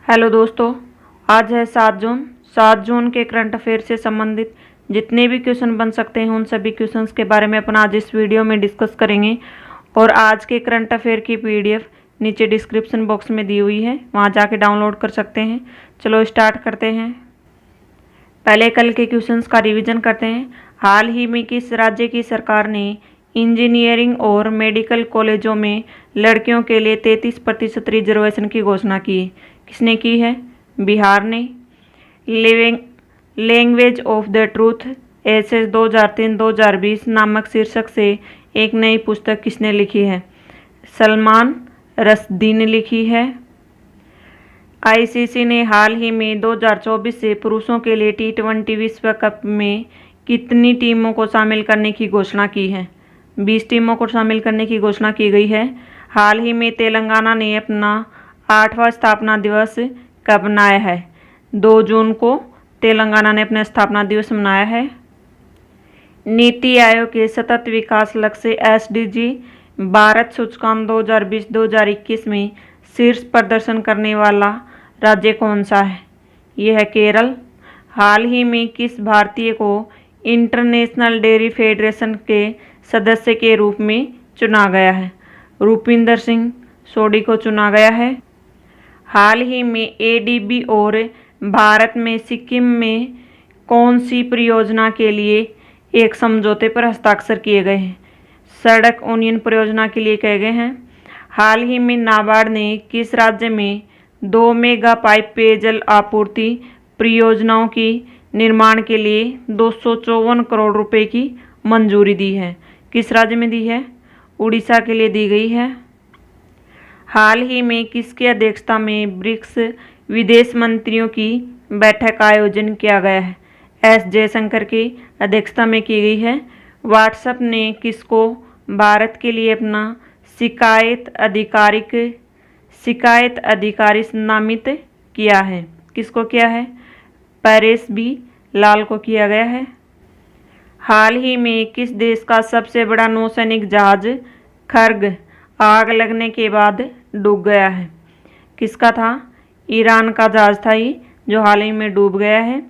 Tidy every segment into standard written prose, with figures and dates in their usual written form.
Hello दोस्तों, आज है 7 जून के करंट अफेयर से संबंधित जितने भी क्वेश्चन बन सकते हैं उन सभी क्वेश्चंस के बारे में अपन आज इस वीडियो में डिस्कस करेंगे। और आज के करंट अफेयर की पीडीएफ नीचे डिस्क्रिप्शन बॉक्स में दी हुई है, वहां जाके डाउनलोड कर सकते हैं। चलो स्टार्ट करते हैं। पहले कल के क्वेश्चंस का रिविजन करते हैं। हाल ही में किस राज्य की सरकार ने इंजीनियरिंग और मेडिकल कॉलेजों में लड़कियों के लिए 33% रिजर्वेशन की घोषणा की? किसने की है? बिहार ने। Language of the truth essays 2003-2020 नामक शीर्षक से एक नई पुस्तक किसने लिखी है? सलमान रश्दी ने लिखी है। आईसीसी ने हाल ही में 2024 से पुरुषों के लिए T20 विश्व कप में कितनी टीमों को शामिल करने की घोषणा की है? 20 टीमों को शामिल करने की घोषणा की गई है। हाल ही में तेलंगाना ने अपना 8वां स्थापना दिवस कब मनाया है? 2 जून को तेलंगाना ने अपना स्थापना दिवस मनाया है। नीति आयोग के सतत विकास लक्ष्य SDG भारत सूचकांक 2020-2021 में शीर्ष प्रदर्शन करने वाला राज्य कौन सा है? यह है केरल। हाल ही में किस भारतीय को इंटरनेशनल डेयरी फेडरेशन के सदस्य के रूप में चुना गया है? रूपिंदर सिंह सोडी को चुना गया है। हाल ही में ADB और भारत में सिक्किम में कौन सी परियोजना के लिए एक समझौते पर हस्ताक्षर किए गए हैं? सड़क उन्नयन परियोजना के लिए किए गए हैं। हाल ही में नाबार्ड ने किस राज्य में 2 मेगा पाइप पेयजल आपूर्ति परियोजनाओं की निर्माण के लिए 254 करोड़ रुपए की मंजूरी दी है? किस राज्य में दी है? उड़ीसा के लिए दी गई है। हाल ही में किसकी अध्यक्षता में ब्रिक्स विदेश मंत्रियों की बैठक का आयोजन किया गया है? S जयशंकर की अध्यक्षता में की गई है। व्हाट्सएप ने किसको भारत के लिए अपना शिकायत अधिकारी नामित किया है? किसको किया है? परेश बी लाल को किया गया है। हाल ही में किस देश का सबसे बड़ा नौसैनिक जहाज खर्ग आग लगने के बाद डूब गया है? किसका था? ईरान का जहाज था ये, जो हाल ही में डूब गया है।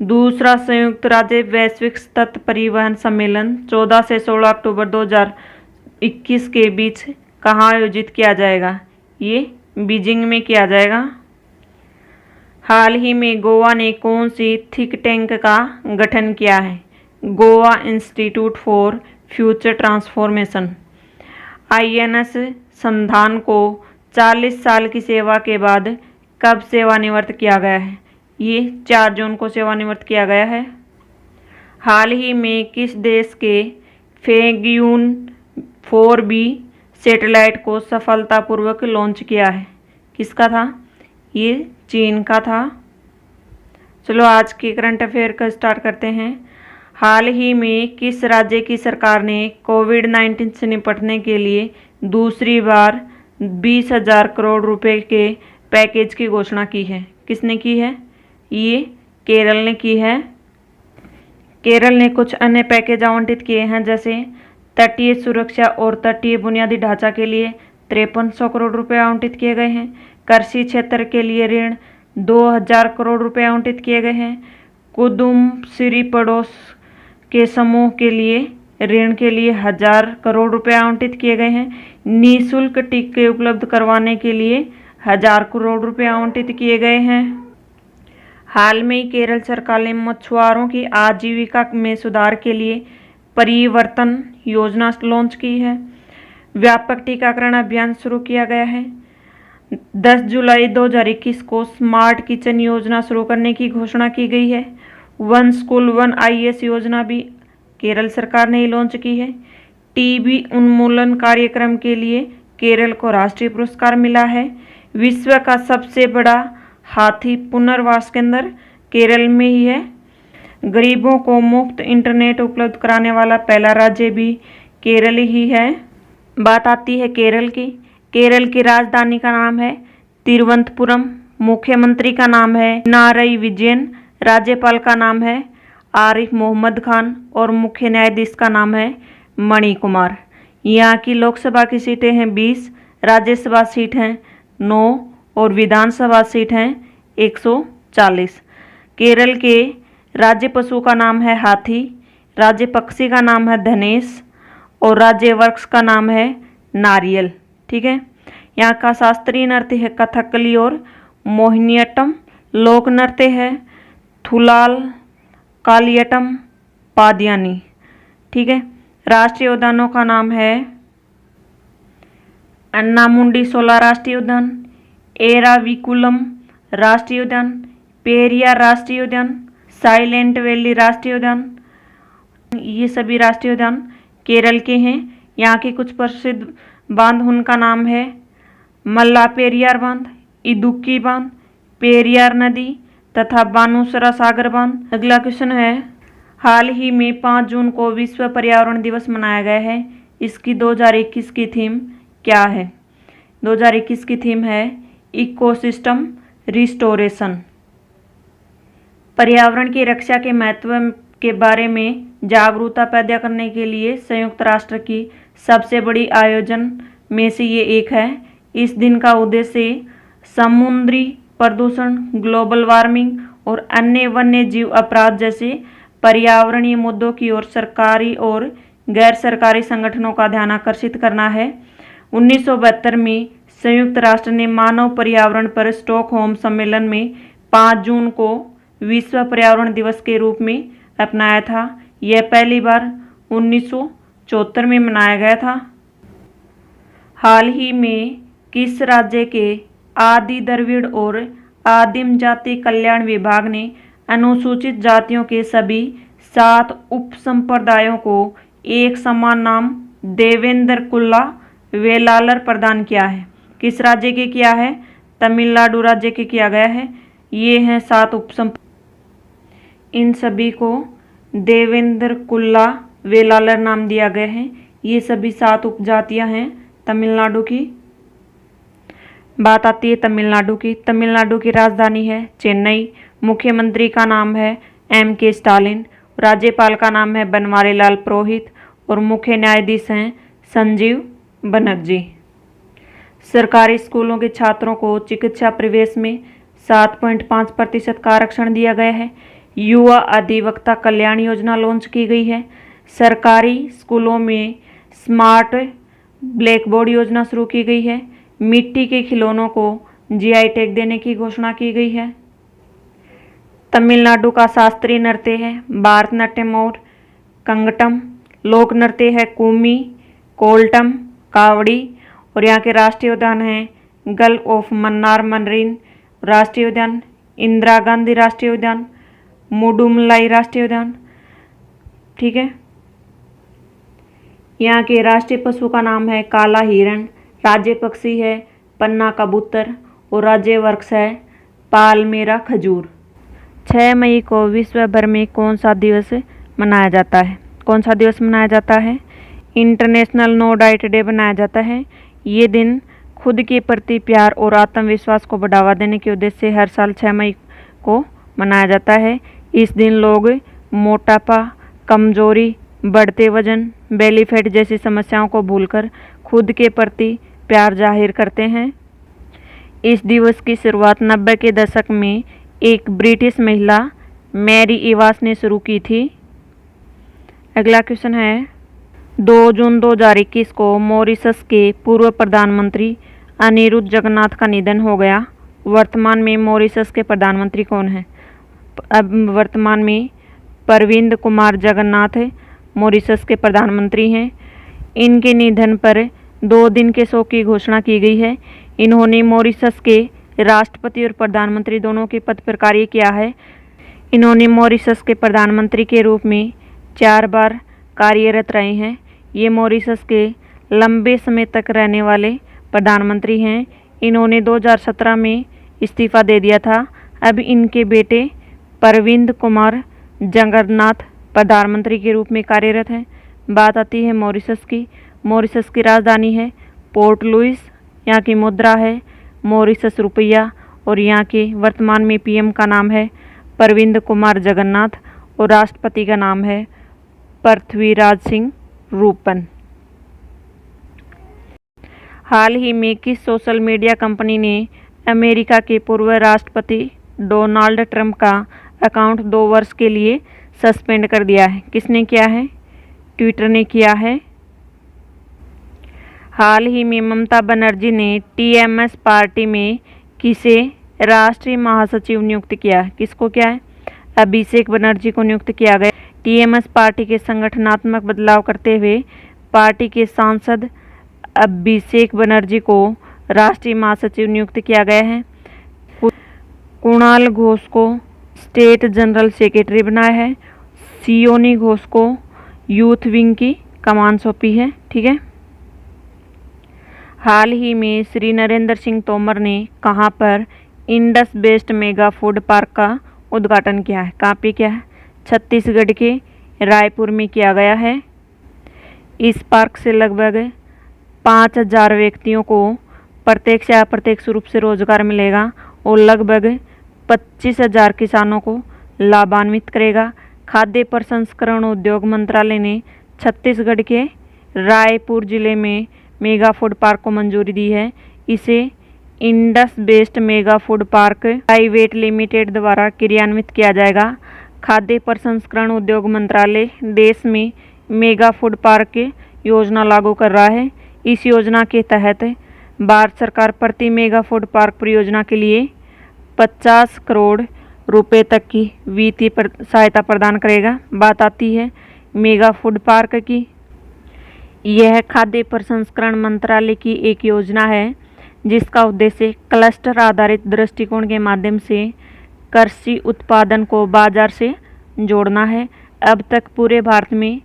दूसरा संयुक्त राज्य वैश्विक तट परिवहन सम्मेलन 14 से 16 अक्टूबर 2021 के बीच कहाँ आयोजित किया जाएगा? ये बीजिंग में किया जाएगा। हाल ही में गोवा ने कौन सी थिंक टैंक का गठन किया है? Goa institute for future transformation. INS संधान को 40 साल की सेवा के बाद कब सेवानिवृत्त किया गया है? ये 4 जून को सेवानिवृत्त किया गया है। हाल ही में किस देश के फेंगयून 4B सैटेलाइट को सफलतापूर्वक लॉन्च किया है? किसका था? ये चीन का था। चलो आज के करंट अफेयर का स्टार्ट करते हैं। हाल ही में किस राज्य की सरकार ने कोविड-19 से निपटने के लिए दूसरी बार 20,000 करोड़ रुपए के पैकेज की घोषणा की है? किसने की है? ये केरल ने की है। केरल ने कुछ अन्य पैकेज आवंटित किए हैं, जैसे तटीय सुरक्षा और तटीय बुनियादी ढांचा के लिए 5300 करोड़ रुपए आवंटित किए गए हैं। कृषि क्षेत्र के लिए ऋण 2000 करोड़ रुपए आवंटित किए गए हैं। कुदुम श्री पड़ोस के समूह के लिए ऋण के लिए 1000 करोड़ रुपए आवंटित किए गए हैं। निःशुल्क टीके उपलब्ध करवाने के लिए 1000 करोड़ रुपए आवंटित किए गए हैं। हाल में ही केरल सरकार ने मछुआरों की आजीविका में सुधार के लिए परिवर्तन योजना लॉन्च की है। व्यापक टीकाकरण अभियान शुरू किया गया है। 10 जुलाई 2021 को स्मार्ट किचन योजना शुरू करने की घोषणा की गई है। वन स्कूल वन IAS योजना भी केरल सरकार ने लॉन्च की है। TB उन्मूलन कार्यक्रम के लिए केरल को राष्ट्रीय पुरस्कार मिला है। विश्व का सबसे बड़ा हाथी पुनर्वास केंद्र केरल में ही है। गरीबों को मुफ्त इंटरनेट उपलब्ध कराने वाला पहला राज्य भी केरल ही है। बात आती है केरल की। केरल की राजधानी का नाम है तिरुवनंतपुरम। मुख्यमंत्री का नाम है पिनारई विजयन। राज्यपाल का नाम है आरिफ मोहम्मद खान और मुख्य न्यायाधीश का नाम है मणि कुमार। यहाँ की लोकसभा की सीटें हैं 20, राज्यसभा सीट हैं 9 और विधानसभा सीट हैं 140। केरल के राज्य पशु का नाम है हाथी, राज्य पक्षी का नाम है धनेश और राज्य वृक्ष का नाम है नारियल। ठीक है। यहाँ का शास्त्रीय नृत्य है कथकली और मोहिनीअट्टम। लोक नृत्य है थुलाल, कालियट्टम, पादियानी। ठीक है। राष्ट्रीय उद्यानों का नाम है अन्नामुंडी शोला राष्ट्रीय उद्यान, एराविकुलम राष्ट्रीय उद्यान, पेरियार राष्ट्रीय उद्यान, साइलेंट वैली राष्ट्रीय उद्यान। ये सभी राष्ट्रीय उद्यान केरल के हैं। यहाँ के कुछ प्रसिद्ध बांध, उनका नाम है मल्ला पेरियार बांध, इदुक्की बांध, पेरियार नदी तथा बानुसरा सागर बांध। अगला क्वेश्चन है, हाल ही में 5 जून को विश्व पर्यावरण दिवस मनाया गया है। इसकी 2021 की थीम क्या है? 2021 की थीम है इकोसिस्टम रिस्टोरेशन। पर्यावरण की रक्षा के महत्व के बारे में जागरूकता पैदा करने के लिए संयुक्त राष्ट्र की सबसे बड़ी आयोजन में से ये एक है। इस दिन का उद्देश्य समुद्री प्रदूषण, ग्लोबल वार्मिंग और अन्य वन्य जीव अपराध जैसे पर्यावरणीय मुद्दों की ओर सरकारी और गैर सरकारी संगठनों का ध्यान आकर्षित करना है। 1972 में संयुक्त राष्ट्र ने मानव पर्यावरण पर स्टॉकहोम सम्मेलन में 5 जून को विश्व पर्यावरण दिवस के रूप में अपनाया था। यह पहली बार 1974 में मनाया गया था। हाल ही में किस राज्य के आदि द्रविड़ और आदिम जाति कल्याण विभाग ने अनुसूचित जातियों के सभी 7 उप संप्रदायों को एक समान नाम देवेंद्र कुल्ला वेलालर प्रदान किया है? किस राज्य के किया है? तमिलनाडु राज्य के किया गया है। ये हैं 7 उपसंप्रदाय। इन सभी को देवेंद्र कुल्ला वेलालर नाम दिया गया है। ये सभी 7 उपजातियां हैं तमिलनाडु की। बात आती है तमिलनाडु की। तमिलनाडु की राजधानी है चेन्नई। मुख्यमंत्री का नाम है M.K. स्टालिन। राज्यपाल का नाम है बनवारीलाल पुरोहित और मुख्य न्यायाधीश हैं संजीव बनर्जी। सरकारी स्कूलों के छात्रों को चिकित्सा प्रवेश में 7.5% का आरक्षण दिया गया है। युवा अधिवक्ता कल्याण योजना लॉन्च की गई है। सरकारी स्कूलों में स्मार्ट ब्लैकबोर्ड योजना शुरू की गई है। मिट्टी के खिलौनों को GI टैग देने की घोषणा की गई है। तमिलनाडु का शास्त्रीय नृत्य है भारतनाट्यम और कंगटम। लोक नृत्य है कुमी, कोल्टम, कावड़ी और यहाँ के राष्ट्रीय उद्यान हैं गल्फ ऑफ मन्नार मरीन राष्ट्रीय उद्यान, इंदिरा गांधी राष्ट्रीय उद्यान, मुडुमलाई राष्ट्रीय उद्यान। ठीक है। यहाँ के राष्ट्रीय पशु का नाम है काला हिरण, राज्य पक्षी है पन्ना कबूतर और राज्य वृक्ष है पालमेरा खजूर। 6 मई को विश्व भर में कौन सा दिवस मनाया जाता है? कौन सा दिवस मनाया जाता है? इंटरनेशनल नो डाइट डे मनाया जाता है। ये दिन खुद के प्रति प्यार और आत्मविश्वास को बढ़ावा देने के उद्देश्य से हर साल 6 मई को मनाया जाता है। इस दिन लोग मोटापा, कमजोरी, बढ़ते वजन, बेली फैट जैसी समस्याओं को भूलकर खुद के प्रति प्यार जाहिर करते हैं। इस दिवस की शुरुआत 90 के दशक में एक ब्रिटिश महिला मैरी इवास ने शुरू की थी। अगला क्वेश्चन है, 2 जून 2021 को मॉरिशस के पूर्व प्रधानमंत्री अनिरुद्ध जगन्नाथ का निधन हो गया। वर्तमान में मॉरिशस के प्रधानमंत्री कौन हैं? अब वर्तमान में प्रविंद कुमार जगन्नाथ मॉरिशस के प्रधानमंत्री हैं। इनके निधन पर 2 दिन के शोक की घोषणा की गई है। इन्होंने मॉरिशस के राष्ट्रपति और प्रधानमंत्री दोनों के पद पर कार्य किया है। इन्होंने मॉरिशस के प्रधानमंत्री के रूप में 4 बार कार्यरत रहे हैं। ये मॉरिशस के लंबे समय तक रहने वाले प्रधानमंत्री हैं। इन्होंने 2017 में इस्तीफा दे दिया था। अब इनके बेटे प्रविंद कुमार जगन्नाथ प्रधानमंत्री के रूप में कार्यरत हैं। बात आती है मॉरिशस की। मॉरिशस की राजधानी है पोर्ट लुइस। यहाँ की मुद्रा है मॉरिशस रुपया और यहाँ के वर्तमान में PM का नाम है प्रविंद कुमार जगन्नाथ और राष्ट्रपति का नाम है पृथ्वीराज सिंह रूपन। हाल ही में किस सोशल मीडिया कंपनी ने अमेरिका के पूर्व राष्ट्रपति डोनाल्ड ट्रंप का अकाउंट 2 वर्ष के लिए सस्पेंड कर दिया है। किसने किया है? ट्विटर ने किया है। हाल ही में ममता बनर्जी ने टीएमएस पार्टी में किसे राष्ट्रीय महासचिव नियुक्त किया है? किसको किया है? अभिषेक बनर्जी को नियुक्त किया गया। टीएमएस पार्टी के संगठनात्मक बदलाव करते हुए पार्टी के सांसद अभिषेक बनर्जी को राष्ट्रीय महासचिव नियुक्त किया गया है। कुणाल घोष को स्टेट जनरल सेक्रेटरी बनाया है। सियोनी घोष को यूथ विंग की कमान सौंपी है। ठीक है। हाल ही में श्री नरेंद्र सिंह तोमर ने कहां पर Indus based mega food park का उद्घाटन किया है? कहाँ पे किया है? छत्तीसगढ़ के रायपुर में किया गया है। इस पार्क से लगभग 5000 व्यक्तियों को प्रत्यक्ष या अप्रत्यक्ष रूप से रोजगार मिलेगा और लगभग 25,000 किसानों को लाभान्वित करेगा। खाद्य प्रसंस्करण उद्योग मंत्रालय ने छत्तीसगढ़ के रायपुर जिले में मेगा फूड पार्क को मंजूरी दी है। इसे Indus based mega food park private limited द्वारा क्रियान्वित किया जाएगा। खाद्य प्रसंस्करण उद्योग मंत्रालय देश में मेगा फूड पार्क योजना लागू कर रहा है। इस योजना के तहत भारत सरकार प्रति मेगा फूड पार्क परियोजना के लिए 50 करोड़ रुपए तक की वित्तीय सहायता प्रदान करेगा। बात आती है मेगा फूड पार्क की। यह खाद्य प्रसंस्करण मंत्रालय की एक योजना है जिसका उद्देश्य क्लस्टर आधारित दृष्टिकोण के माध्यम से कृषि उत्पादन को बाजार से जोड़ना है। अब तक पूरे भारत में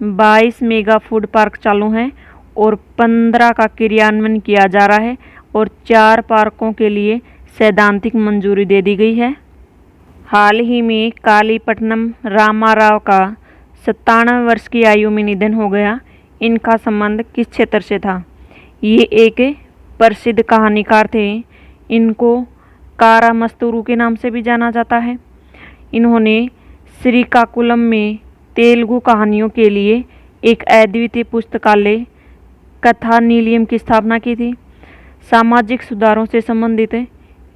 22 मेगा फूड पार्क चालू हैं और 15 का क्रियान्वयन किया जा रहा है और 4 पार्कों के लिए सैद्धांतिक मंजूरी दे दी गई है। हाल ही में कालीपट्टनम रामाराव का 97 वर्ष की आयु में निधन हो गया। इनका संबंध किस क्षेत्र से था? ये एक प्रसिद्ध कहानीकार थे। इनको कारामस्तूरू के नाम से भी जाना जाता है। इन्होंने श्रीकाकुलम में तेलुगु कहानियों के लिए एक अद्वितीय पुस्तकालय कथानिलयम की स्थापना की थी। सामाजिक सुधारों से संबंधित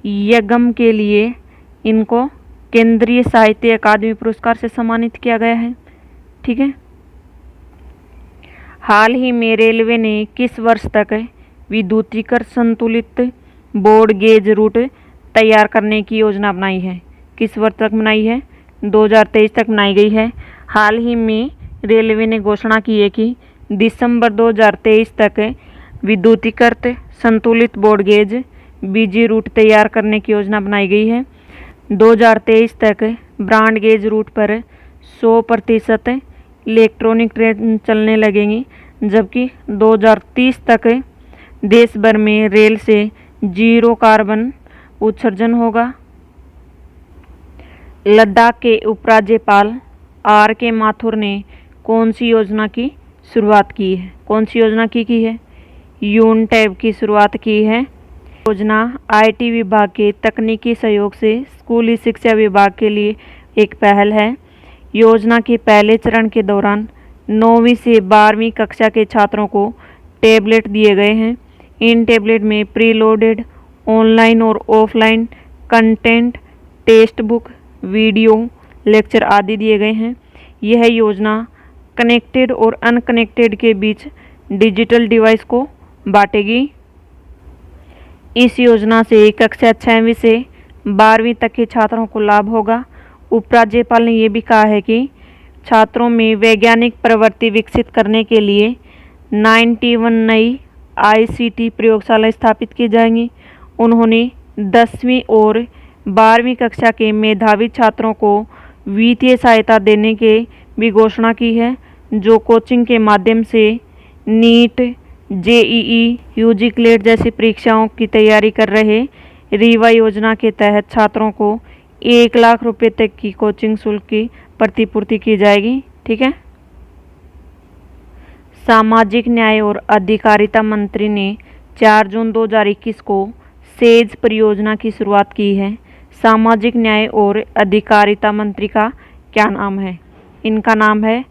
यज्ञ के लिए इनको केंद्रीय साहित्य अकादमी पुरस्कार से सम्मानित किया गया है। ठीक है। हाल ही में रेलवे ने किस वर्ष तक विद्युतीकृत संतुलित ब्रॉड गेज रूट तैयार करने की योजना बनाई है? किस वर्ष तक बनाई है? 2023 तक बनाई गई है। हाल ही में रेलवे ने घोषणा की है कि दिसंबर 2023 तक विद्युतीकृत संतुलित ब्रॉड गेज बीजी रूट तैयार करने की योजना बनाई गई है। 2023 तक ब्रॉड गेज रूट पर 100% इलेक्ट्रॉनिक ट्रेन चलने लगेंगी, जबकि 2030 तक देश भर में रेल से 0 कार्बन उत्सर्जन होगा। लद्दाख के उपराज्यपाल R.K. माथुर ने कौन सी योजना की शुरुआत की है? कौन सी योजना की है? यूनटैब की शुरुआत की है। योजना IT विभाग के तकनीकी सहयोग से स्कूली शिक्षा विभाग के लिए एक पहल है। योजना के पहले चरण के दौरान 9वीं से 12वीं कक्षा के छात्रों को टैबलेट दिए गए हैं। इन टैबलेट में प्रीलोडेड ऑनलाइन और offline content, text book, video lecture आदि दिए गए हैं। यह योजना कनेक्टेड और अनकनेक्टेड के बीच डिजिटल डिवाइस को बांटेगी। इस योजना से कक्षा 6वीं से 12वीं तक के छात्रों को लाभ होगा। उपराज्यपाल ने यह भी कहा है कि छात्रों में वैज्ञानिक प्रवृत्ति विकसित करने के लिए 91 नई ICT प्रयोगशाला स्थापित की जाएंगी। उन्होंने 10वीं और 12वीं कक्षा के मेधावी छात्रों को वित्तीय सहायता देने की भी घोषणा की है, जो कोचिंग के माध्यम से नीट, JEE, UG क्लेट जैसी परीक्षाओं की तैयारी कर रहे। रीवा योजना के तहत छात्रों को 1 लाख रुपए तक की कोचिंग शुल्क की प्रतिपूर्ति की जाएगी। ठीक है। सामाजिक न्याय और अधिकारिता मंत्री ने 4 जून 2021 को सेज परियोजना की शुरुआत की है। सामाजिक न्याय और अधिकारिता मंत्री का क्या नाम है? इनका नाम है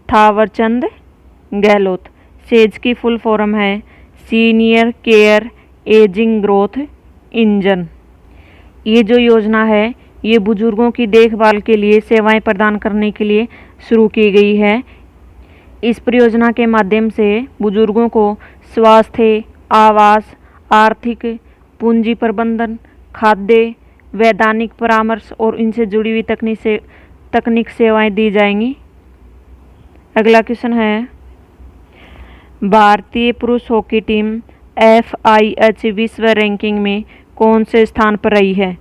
थावरचंद गहलोत। सेज की फुल फॉर्म है senior care ageing growth engine. ये जो योजना है ये बुजुर्गों की देखभाल के लिए सेवाएं प्रदान करने के लिए शुरू की गई है। इस परियोजना के माध्यम से बुजुर्गों को स्वास्थ्य, आवास, आर्थिक, पूंजी प्रबंधन, खाद्य, वैधानिक परामर्श और इनसे जुड़ी हुई तकनीक सेवाएं दी जाएंगी। अगला क्वेश्चन है, भारतीय पुरुष हॉकी टीम FIH विश्व रैंकिंग में कौन से स्थान पर रही है?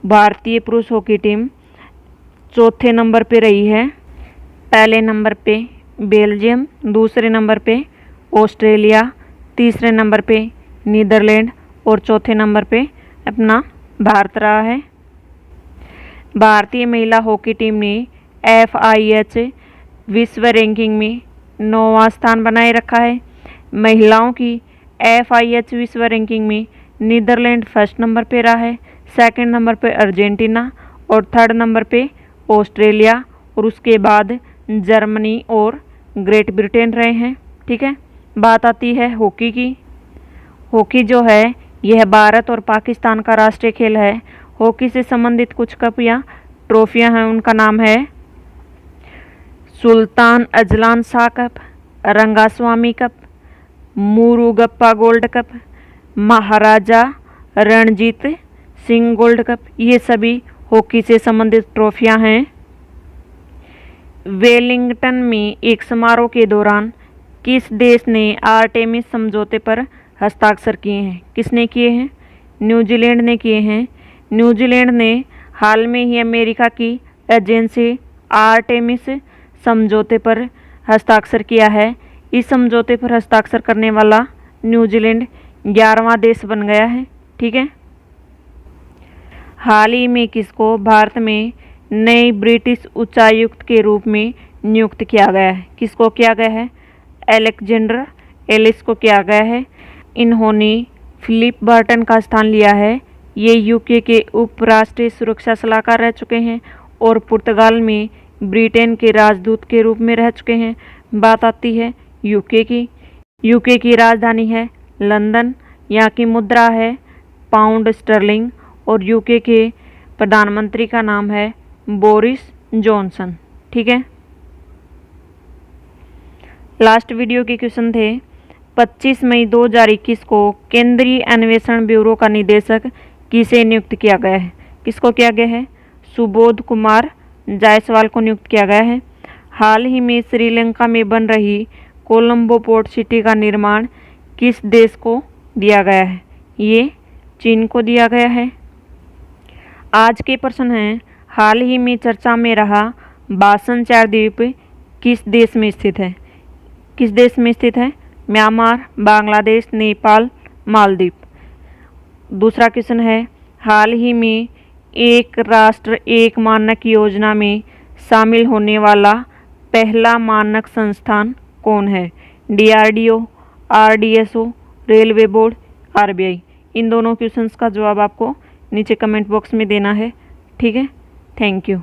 भारतीय पुरुष हॉकी टीम चौथे नंबर पे रही है। पहले नंबर पे बेल्जियम, दूसरे नंबर पे ऑस्ट्रेलिया, तीसरे नंबर पे नीदरलैंड और चौथे नंबर पे अपना भारत रहा है। भारतीय महिला हॉकी टीम ने FIH विश्व रैंकिंग में 9वां स्थान बनाए रखा है। महिलाओं की FIH विश्व रैंकिंग में नीदरलैंड फर्स्ट नंबर पे रहा है, सेकंड नंबर पे अर्जेंटीना और थर्ड नंबर पे ऑस्ट्रेलिया और उसके बाद जर्मनी और ग्रेट ब्रिटेन रहे हैं। ठीक है, बात आती है हॉकी की। हॉकी जो है यह भारत और पाकिस्तान का राष्ट्रीय खेल है। हॉकी से संबंधित कुछ कप या ट्रॉफियां हैं, उनका नाम है Sultan Azlan Shah cup, Rangaswamy cup, Murugappa gold cup, Maharaja Ranjit Singh gold cup. ये सभी हॉकी से संबंधित ट्रॉफियां हैं। वेलिंगटन में एक समारोह के दौरान किस देश ने आर्टेमिस समझौते पर हस्ताक्षर किए हैं? किसने किए हैं? न्यूजीलैंड ने किए हैं। न्यूजीलैंड ने हाल में ही अमेरिका की एजेंसी आर्टेमिस समझौते पर हस्ताक्षर किया है। इस समझौते पर हस्ताक्षर करने वाला न्यूजीलैंड 11वां देश बन गया है। ठीक है, हाल ही में किसको भारत में नए ब्रिटिश उच्चायुक्त के रूप में नियुक्त किया गया है? किसको किया गया है? अलेक्जेंडर एलिस को किया गया है। इन्होंने फिलिप बर्टन का स्थान लिया है। ये यूके के उपराष्ट्रीय सुरक्षा सलाहकार रह चुके हैं और पुर्तगाल में ब्रिटेन के राजदूत के रूप में रह चुके हैं। बात आती है यूके की। यूके की राजधानी है लंदन। यहाँ की मुद्रा है पाउंड स्टर्लिंग और यूके के प्रधानमंत्री का नाम है बोरिस जॉनसन। ठीक है, लास्ट वीडियो के क्वेश्चन थे, 25 मई 2021 को केंद्रीय अन्वेषण ब्यूरो का निदेशक किसे नियुक्त किया गया है? किसको किया गया है? सुबोध कुमार जायसवाल को नियुक्त किया गया है। हाल ही में श्रीलंका में बन रही कोलंबो पोर्ट सिटी का निर्माण किस देश को दिया गया है? ये चीन को दिया गया है। आज के प्रश्न हैं, हाल ही में चर्चा में रहा बासन चार द्वीप किस देश में स्थित है? किस देश में स्थित है? म्यांमार, बांग्लादेश, नेपाल, मालदीव। दूसरा क्वेश्चन है, हाल ही में एक राष्ट्र एक मानक योजना में शामिल होने वाला पहला मानक संस्थान कौन है? DRDO, RDSO, railway board, RBI। इन दोनों क्वेश्चंस का जवाब आपको नीचे कमेंट बॉक्स में देना है। ठीक है, थैंक यू।